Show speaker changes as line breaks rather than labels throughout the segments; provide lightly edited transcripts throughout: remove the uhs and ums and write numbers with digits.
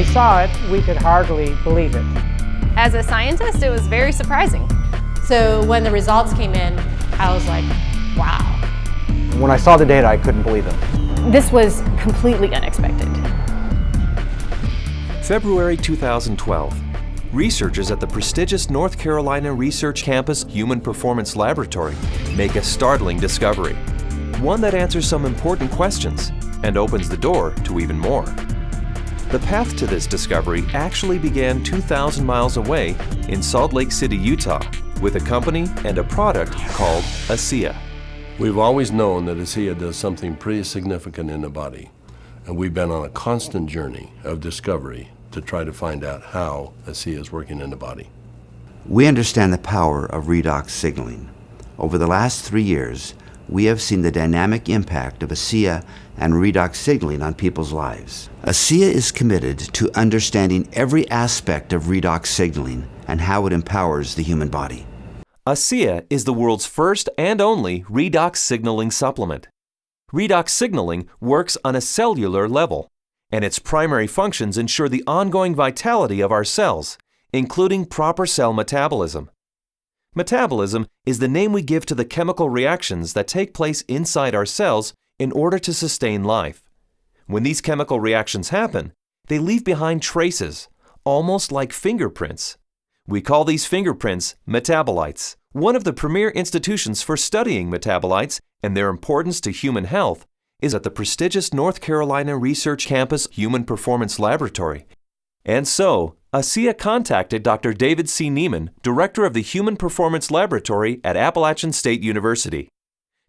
saw it, we could hardly believe it.
As a scientist, it was very surprising.
So when the results came in, I was like, wow.
When I saw the data, I couldn't believe it.
This was completely unexpected.
February 2012. Researchers at the prestigious North Carolina Research Campus Human Performance Laboratory make a startling discovery. One that answers some important questions and opens the door to even more. The path to this discovery actually began 2,000 miles away in Salt Lake City, Utah, with a company and a product called ASEA.
We've always known that ASEA does something pretty significant in the body, and we've been on a constant journey of discovery to try to find out how ASEA is working in the body.
We understand the power of redox signaling. Over the last 3 years, we have seen the dynamic impact of ASEA and redox signaling on people's lives. ASEA is committed to understanding every aspect of redox signaling and how it empowers the human body.
ASEA is the world's first and only redox signaling supplement. Redox signaling works on a cellular level, and its primary functions ensure the ongoing vitality of our cells, including proper cell metabolism. Metabolism is the name we give to the chemical reactions that take place inside our cells in order to sustain life. When these chemical reactions happen, they leave behind traces, almost like fingerprints. We call these fingerprints metabolites. One of the premier institutions for studying metabolites and their importance to human health is at the prestigious North Carolina Research Campus Human Performance Laboratory. And so, ASEA contacted Dr. David C. Niemanin, director of the Human Performance Laboratory at Appalachian State University.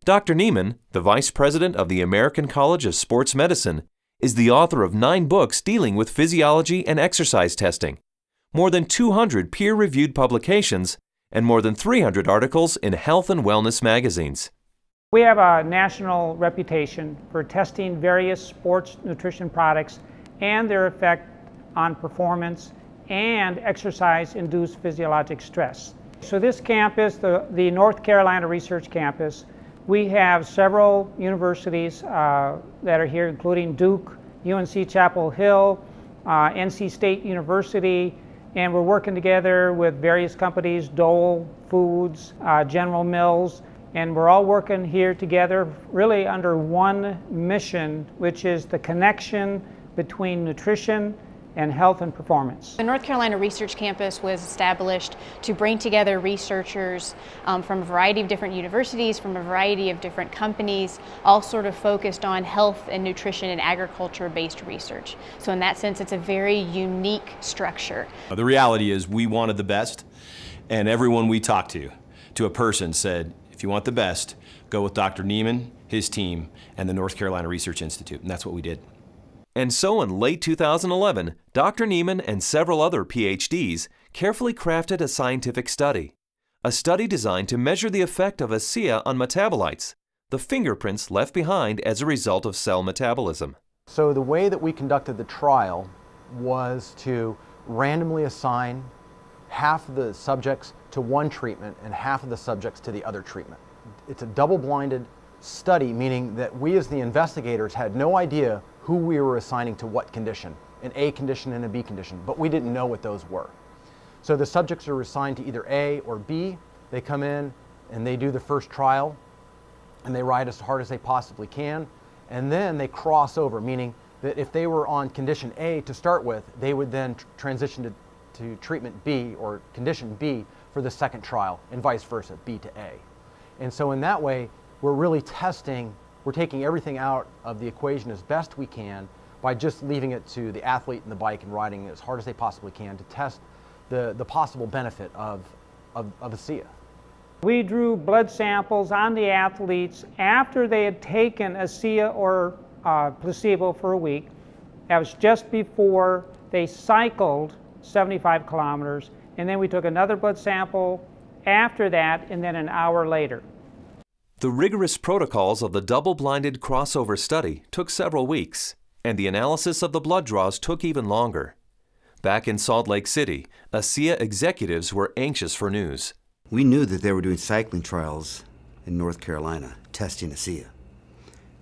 Dr. Niemanin, the vice president of the American College of Sports Medicine, is the author of 9 books dealing with physiology and exercise testing, more than 200 peer-reviewed publications, and more than 300 articles in health and wellness magazines.
We have a national reputation for testing various sports nutrition products and their effect on performance and exercise-induced physiologic stress. So this campus, the North Carolina Research Campus, we have several universities that are here, including Duke, UNC Chapel Hill, NC State University, and we're working together with various companies, Dole Foods, General Mills, and we're all working here together really under one mission, which is the connection between nutrition and health and performance.
The North Carolina Research Campus was established to bring together researchers from a variety of different universities, from a variety of different companies, all sort of focused on health and nutrition and agriculture-based research. So in that sense, it's a very unique structure.
The reality is we wanted the best, and everyone we talked to a person said, if you want the best, go with Dr. Niemanin, his team, and the North Carolina Research Institute, and that's what we did.
And so in late 2011, Dr. Niemanin and several other PhDs carefully crafted a scientific study. A study designed to measure the effect of ASEA on metabolites, the fingerprints left behind as a result of cell metabolism.
So the way that we conducted the trial was to randomly assign half of the subjects to one treatment and half of the subjects to the other treatment. It's a double-blinded study, meaning that we as the investigators had no idea who we were assigning to what condition, an A condition and a B condition, but we didn't know what those were. So the subjects are assigned to either A or B. They come in and they do the first trial and they ride as hard as they possibly can, and then they cross over, meaning that if they were on condition A to start with, they would then transition to treatment B or condition B for the second trial, and vice versa, B to A. And so in that way, we're really testing, we're taking everything out of the equation as best we can by just leaving it to the athlete and the bike and riding as hard as they possibly can to test the possible benefit of ASEA.
We drew blood samples on the athletes after they had taken ASEA or placebo for a week. That was just before they cycled 75 kilometers, and then we took another blood sample after that, and then an hour later.
The rigorous protocols of the double-blinded crossover study took several weeks, and the analysis of the blood draws took even longer. Back in Salt Lake City, ASEA executives were anxious for news.
We knew that they were doing cycling trials in North Carolina, testing ASEA.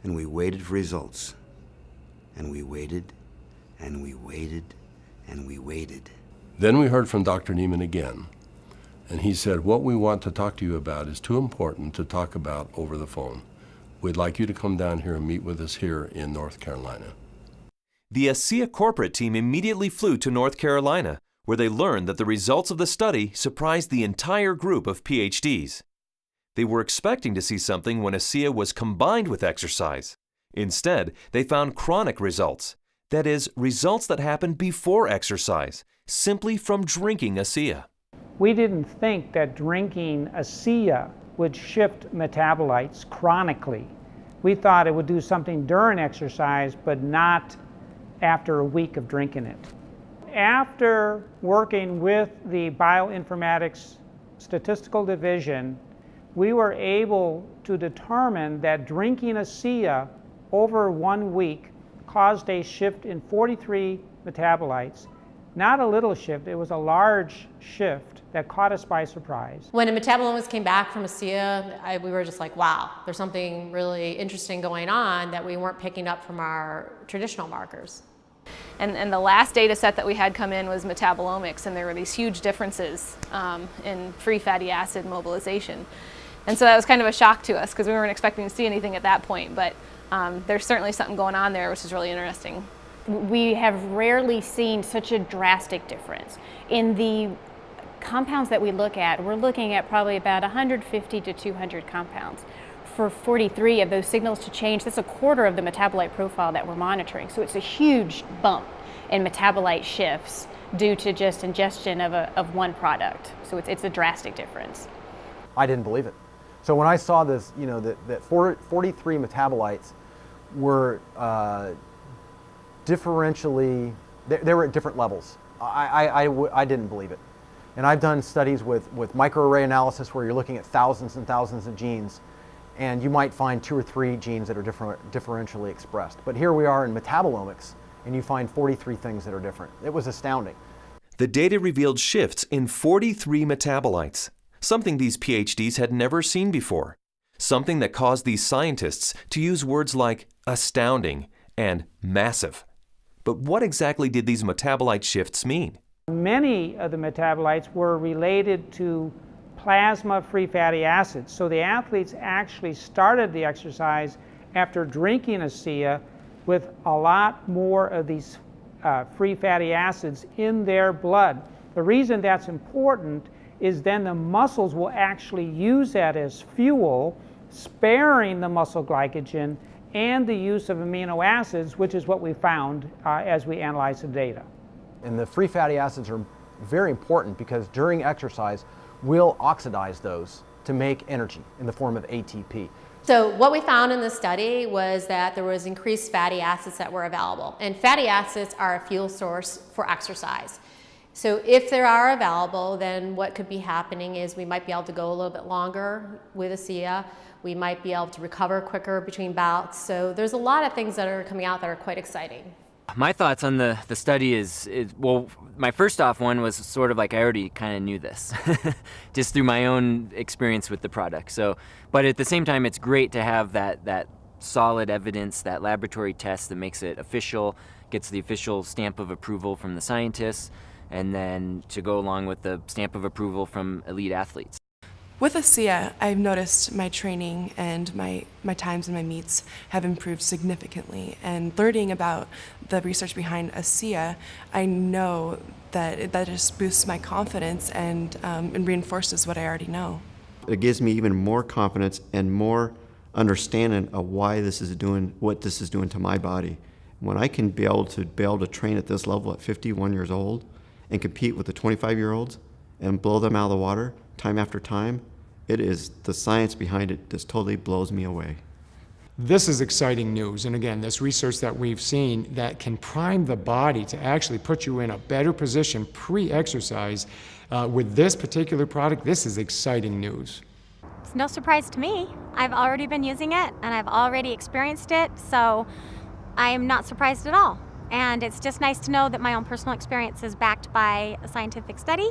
And we waited for results. And we waited, and we waited, and we waited.
Then we heard from Dr. Niemanin again, and he said, what we want to talk to you about is too important to talk about over the phone. We'd like you to come down here and meet with us here in North Carolina.
The ASEA corporate team immediately flew to North Carolina, where they learned that the results of the study surprised the entire group of PhDs. They were expecting to see something when ASEA was combined with exercise. Instead, they found chronic results. That is, results that happened before exercise, simply from drinking ASEA.
We didn't think that drinking ASEA would shift metabolites chronically. We thought it would do something during exercise, but not after a week of drinking it. After working with the Bioinformatics Statistical Division, we were able to determine that drinking ASEA over 1 week caused a shift in 43 metabolites. Not a little shift, it was a large shift that caught us by surprise.
When the metabolomics came back from ASEA, we were just like, wow, there's something really interesting going on that we weren't picking up from our traditional markers.
And the last data set that we had come in was metabolomics, and there were these huge differences in free fatty acid mobilization. And so that was kind of a shock to us because we weren't expecting to see anything at that point, but there's certainly something going on there, which is really interesting.
We have rarely seen such a drastic difference. In the compounds that we look at, we're looking at probably about 150 to 200 compounds. For 43 of those signals to change, that's a quarter of the metabolite profile that we're monitoring. So it's a huge bump in metabolite shifts due to just ingestion of one product. So it's a drastic difference.
I didn't believe it. So when I saw this, that 43 metabolites were differentially, they were at different levels. I didn't believe it. And I've done studies with microarray analysis where you're looking at thousands and thousands of genes, and you might find 2 or 3 genes that are differentially expressed. But here we are in metabolomics, and you find 43 things that are different. It was astounding.
The data revealed shifts in 43 metabolites, something these PhDs had never seen before, something that caused these scientists to use words like astounding and massive. But what exactly did these metabolite shifts mean?
Many of the metabolites were related to plasma-free fatty acids. So the athletes actually started the exercise after drinking ASEA with a lot more of these free fatty acids in their blood. The reason that's important is then the muscles will actually use that as fuel, sparing the muscle glycogen and the use of amino acids, which is what we found as we analyzed the data.
And the free fatty acids are very important because during exercise, we'll oxidize those to make energy in the form of ATP.
So what we found in the study was that there was increased fatty acids that were available. And fatty acids are a fuel source for exercise. So if they are available, then what could be happening is we might be able to go a little bit longer with ASEA. We might be able to recover quicker between bouts. So there's a lot of things that are coming out that are quite exciting.
My thoughts on the study is, well, my first off one was sort of like I already kind of knew this, just through my own experience with the product. So, but at the same time, it's great to have that solid evidence, that laboratory test that makes it official, gets the official stamp of approval from the scientists, and then to go along with the stamp of approval from elite athletes.
With ASEA, I've noticed my training and my times and my meets have improved significantly. And learning about the research behind ASEA, I know that that just boosts my confidence and reinforces what I already know.
It gives me even more confidence and more understanding of why this is doing what this is doing to my body. When I can be able to train at this level at 51 years old and compete with the 25-year-olds and blow them out of the water time after time, it is the science behind it just totally blows me away.
This is exciting news, and again, this research that we've seen that can prime the body to actually put you in a better position pre-exercise with this particular product. This is exciting news.
It's no surprise to me. I've already been using it and I've already experienced it, so I am not surprised at all. And it's just nice to know that my own personal experience is backed by a scientific study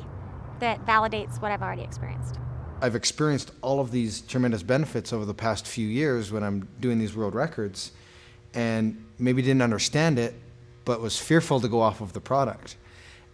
that validates what I've already experienced.
I've experienced all of these tremendous benefits over the past few years when I'm doing these world records, and maybe didn't understand it, but was fearful to go off of the product.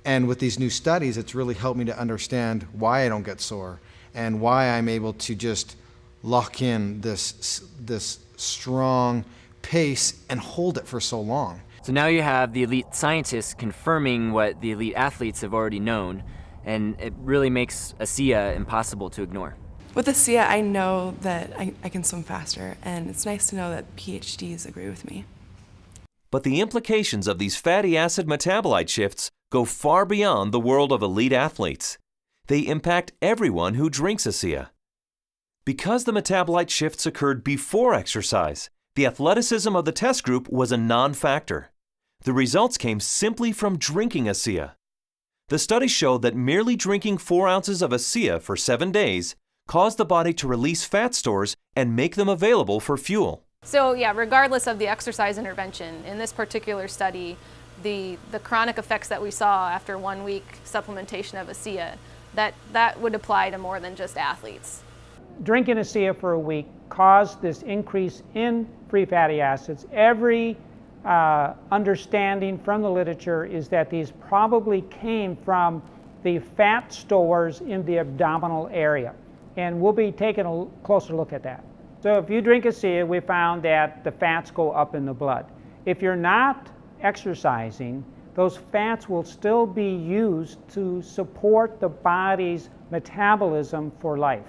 And with these new studies, it's really helped me to understand why I don't get sore and why I'm able to just lock in this strong pace and hold it for so long.
So now you have the elite scientists confirming what the elite athletes have already known, and it really makes ASEA impossible to ignore.
With ASEA, I know that I can swim faster, and it's nice to know that PhDs agree with me.
But the implications of these fatty acid metabolite shifts go far beyond the world of elite athletes. They impact everyone who drinks ASEA. Because the metabolite shifts occurred before exercise, the athleticism of the test group was a non-factor. The results came simply from drinking ASEA. The study showed that merely drinking 4 ounces of ASEA for 7 days caused the body to release fat stores and make them available for fuel.
So yeah, regardless of the exercise intervention, in this particular study, the chronic effects that we saw after 1 week supplementation of ASEA, that would apply to more than just athletes.
Drinking ASEA for a week caused this increase in free fatty acids. Every understanding from the literature is that these probably came from the fat stores in the abdominal area. And we'll be taking a closer look at that. So if you drink ASEA, we found that the fats go up in the blood. If you're not exercising, those fats will still be used to support the body's metabolism for life.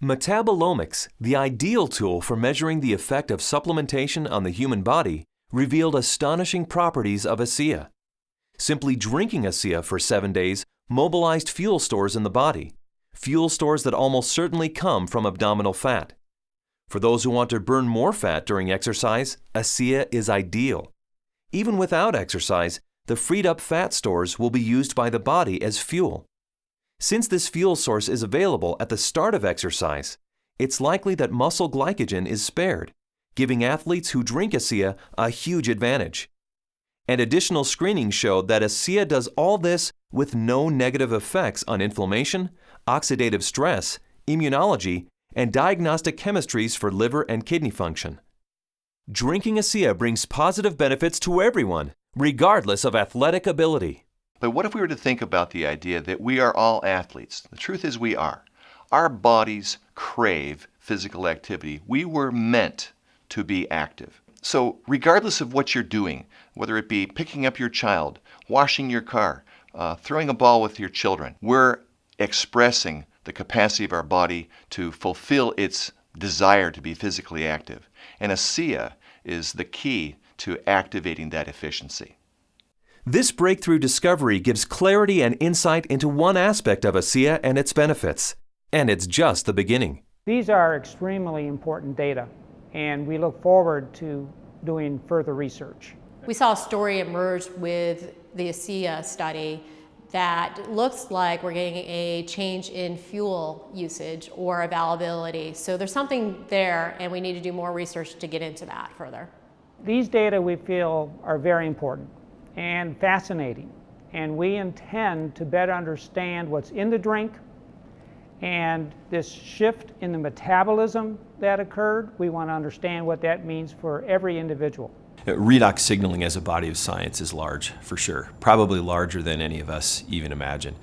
Metabolomics, the ideal tool for measuring the effect of supplementation on the human body, revealed astonishing properties of ASEA. Simply drinking ASEA for 7 days mobilized fuel stores in the body, fuel stores that almost certainly come from abdominal fat. For those who want to burn more fat during exercise, ASEA is ideal. Even without exercise, the freed up fat stores will be used by the body as fuel. Since this fuel source is available at the start of exercise, it's likely that muscle glycogen is spared, giving athletes who drink ASEA a huge advantage. And additional screening showed that ASEA does all this with no negative effects on inflammation, oxidative stress, immunology, and diagnostic chemistries for liver and kidney function. Drinking ASEA brings positive benefits to everyone, regardless of athletic ability.
But what if we were to think about the idea that we are all athletes? The truth is we are. Our bodies crave physical activity. We were meant to be active. So regardless of what you're doing, whether it be picking up your child, washing your car, throwing a ball with your children, we're expressing the capacity of our body to fulfill its desire to be physically active. And ASEA is the key to activating that efficiency.
This breakthrough discovery gives clarity and insight into one aspect of ASEA and its benefits. And it's just the beginning.
These are extremely important data, and we look forward to doing further research.
We saw a story emerge with the ASEA study that looks like we're getting a change in fuel usage or availability. So there's something there, and we need to do more research to get into that further.
These data we feel are very important and fascinating, and we intend to better understand what's in the drink and this shift in the metabolism that occurred. We want to understand what that means for every individual.
Redox signaling as a body of science is large, for sure. Probably larger than any of us even imagine.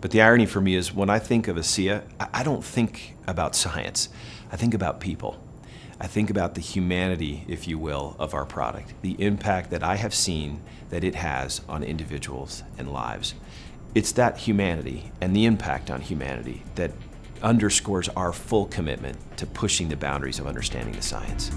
But the irony for me is when I think of ASEA, I don't think about science. I think about people. I think about the humanity, if you will, of our product, the impact that I have seen that it has on individuals and lives. It's that humanity and the impact on humanity that underscores our full commitment to pushing the boundaries of understanding the science.